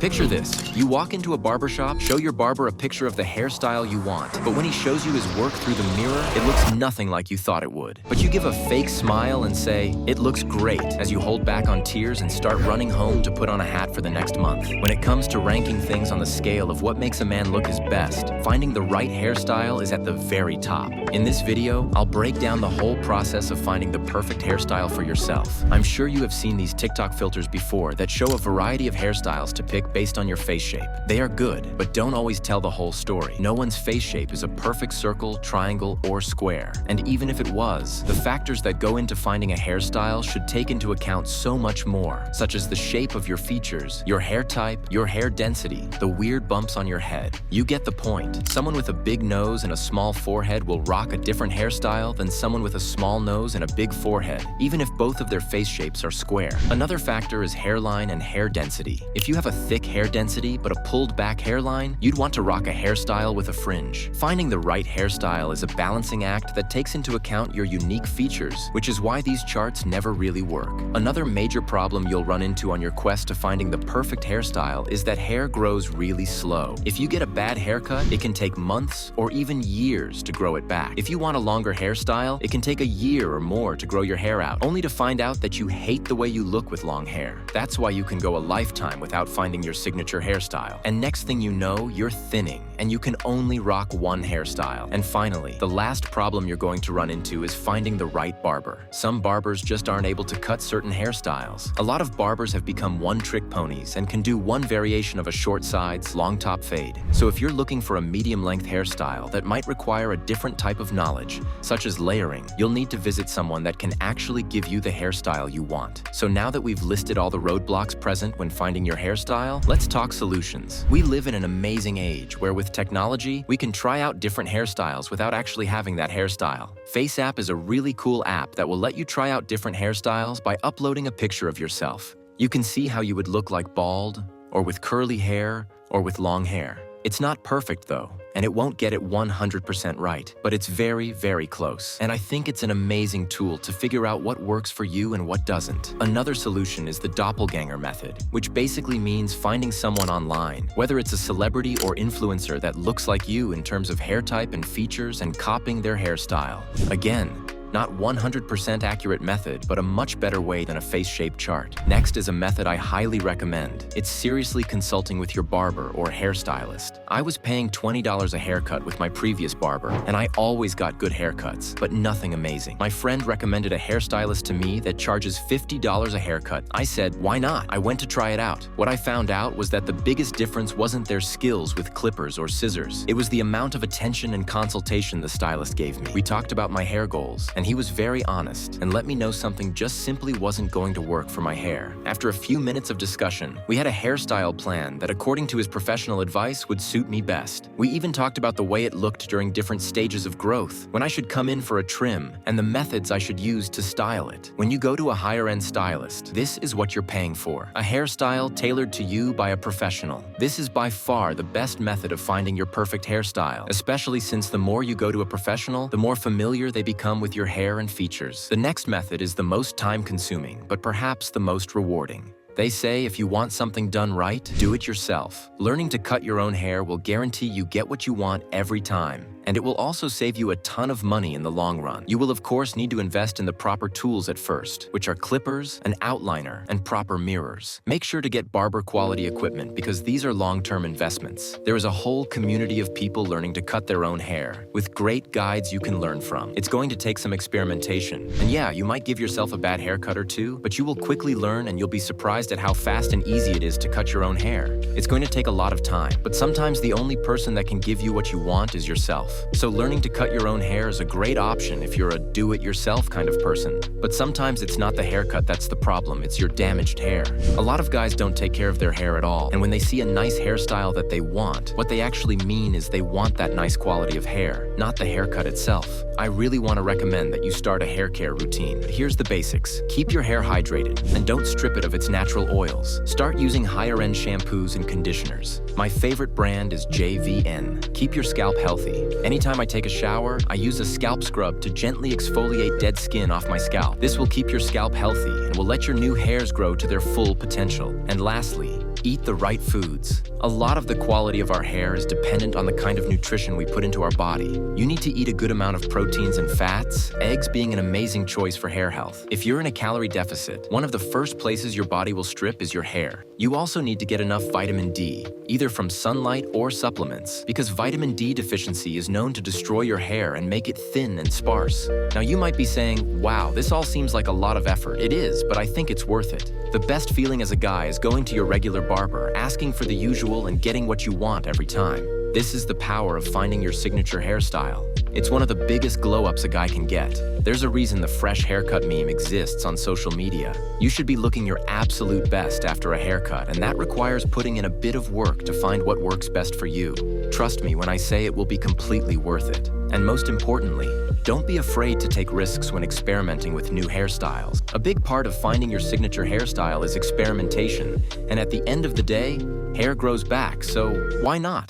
Picture this. You walk into a barbershop, show your barber a picture of the hairstyle you want, but when he shows you his work through the mirror, it looks nothing like you thought it would. But you give a fake smile and say, "It looks great," as you hold back on tears and start running home to put on a hat for the next month. When it comes to ranking things on the scale of what makes a man look his best, finding the right hairstyle is at the very top. In this video, I'll break down the whole process of finding the perfect hairstyle for yourself. I'm sure you have seen these TikTok filters before that show a variety of hairstyles to pick based on your face shape. They are good, but don't always tell the whole story. No one's face shape is a perfect circle, triangle, or square. And even if it was, the factors that go into finding a hairstyle should take into account so much more, such as the shape of your features, your hair type, your hair density, the weird bumps on your head. You get the point. Someone with a big nose and a small forehead will rock a different hairstyle than someone with a small nose and a big forehead, even if both of their face shapes are square. Another factor is hairline and hair density. If you have a thick hair density but a pulled back hairline, you'd want to rock a hairstyle with a fringe. Finding the right hairstyle is a balancing act that takes into account your unique features, which is why these charts never really work. Another major problem you'll run into on your quest to finding the perfect hairstyle is that hair grows really slow. If you get a bad haircut, it can take months or even years to grow it back. If you want a longer hairstyle, it can take a year or more to grow your hair out, only to find out that you hate the way you look with long hair. That's why you can go a lifetime without finding your signature hairstyle. And next thing you know, you're thinning, and you can only rock one hairstyle. And finally, the last problem you're going to run into is finding the right barber. Some barbers just aren't able to cut certain hairstyles. A lot of barbers have become one-trick ponies and can do one variation of a short sides, long top fade. So if you're looking for a medium-length hairstyle that might require a different type of knowledge, such as layering, you'll need to visit someone that can actually give you the hairstyle you want. So now that we've listed all the roadblocks present when finding your hairstyle, let's talk solutions. We live in an amazing age where with technology, we can try out different hairstyles without actually having that hairstyle. FaceApp is a really cool app that will let you try out different hairstyles by uploading a picture of yourself. You can see how you would look like bald, or with curly hair, or with long hair. It's not perfect though, and it won't get it 100% right, but it's very, very close. And I think it's an amazing tool to figure out what works for you and what doesn't. Another solution is the doppelganger method, which basically means finding someone online, whether it's a celebrity or influencer that looks like you in terms of hair type and features, and copying their hairstyle. Again, not 100% accurate method, but a much better way than a face-shape chart. Next is a method I highly recommend. It's seriously consulting with your barber or hairstylist. I was paying $20 a haircut with my previous barber, and I always got good haircuts, but nothing amazing. My friend recommended a hairstylist to me that charges $50 a haircut. I said, why not? I went to try it out. What I found out was that the biggest difference wasn't their skills with clippers or scissors. It was the amount of attention and consultation the stylist gave me. We talked about my hair goals, and he was very honest and let me know something just simply wasn't going to work for my hair. After a few minutes of discussion, we had a hairstyle plan that, according to his professional advice, would suit me best. We even talked about the way it looked during different stages of growth, when I should come in for a trim, and the methods I should use to style it. When you go to a higher-end stylist, this is what you're paying for: a hairstyle tailored to you by a professional. This is by far the best method of finding your perfect hairstyle, especially since the more you go to a professional, the more familiar they become with your hair and features. The next method is the most time-consuming, but perhaps the most rewarding. They say if you want something done right, do it yourself. Learning to cut your own hair will guarantee you get what you want every time, and it will also save you a ton of money in the long run. You will of course need to invest in the proper tools at first, which are clippers, an outliner, and proper mirrors. Make sure to get barber quality equipment because these are long-term investments. There is a whole community of people learning to cut their own hair, with great guides you can learn from. It's going to take some experimentation, and yeah, you might give yourself a bad haircut or two, but you will quickly learn and you'll be surprised at how fast and easy it is to cut your own hair. It's going to take a lot of time, but sometimes the only person that can give you what you want is yourself. So learning to cut your own hair is a great option if you're a do-it-yourself kind of person. But sometimes it's not the haircut that's the problem, it's your damaged hair. A lot of guys don't take care of their hair at all, and when they see a nice hairstyle that they want, what they actually mean is they want that nice quality of hair, not the haircut itself. I really want to recommend that you start a hair care routine. But here's the basics. Keep your hair hydrated, and don't strip it of its natural oils. Start using higher-end shampoos and conditioners. My favorite brand is JVN. Keep your scalp healthy. Anytime I take a shower, I use a scalp scrub to gently exfoliate dead skin off my scalp. This will keep your scalp healthy and will let your new hairs grow to their full potential. And lastly, Eat the right foods. A lot of the quality of our hair is dependent on the kind of nutrition we put into our body. You need to eat a good amount of proteins and fats, eggs being an amazing choice for hair health. If you're in a calorie deficit, one of the first places your body will strip is your hair. You also need to get enough vitamin D, either from sunlight or supplements, because vitamin D deficiency is known to destroy your hair and make it thin and sparse. Now you might be saying, wow, this all seems like a lot of effort. It is, but I think it's worth it. The best feeling as a guy is going to your regular barber, asking for the usual and getting what you want every time. This is the power of finding your signature hairstyle. It's one of the biggest glow-ups a guy can get. There's a reason the fresh haircut meme exists on social media. You should be looking your absolute best after a haircut, and that requires putting in a bit of work to find what works best for you. Trust me when I say it will be completely worth it. And most importantly, don't be afraid to take risks when experimenting with new hairstyles. A big part of finding your signature hairstyle is experimentation, and at the end of the day, hair grows back, so why not?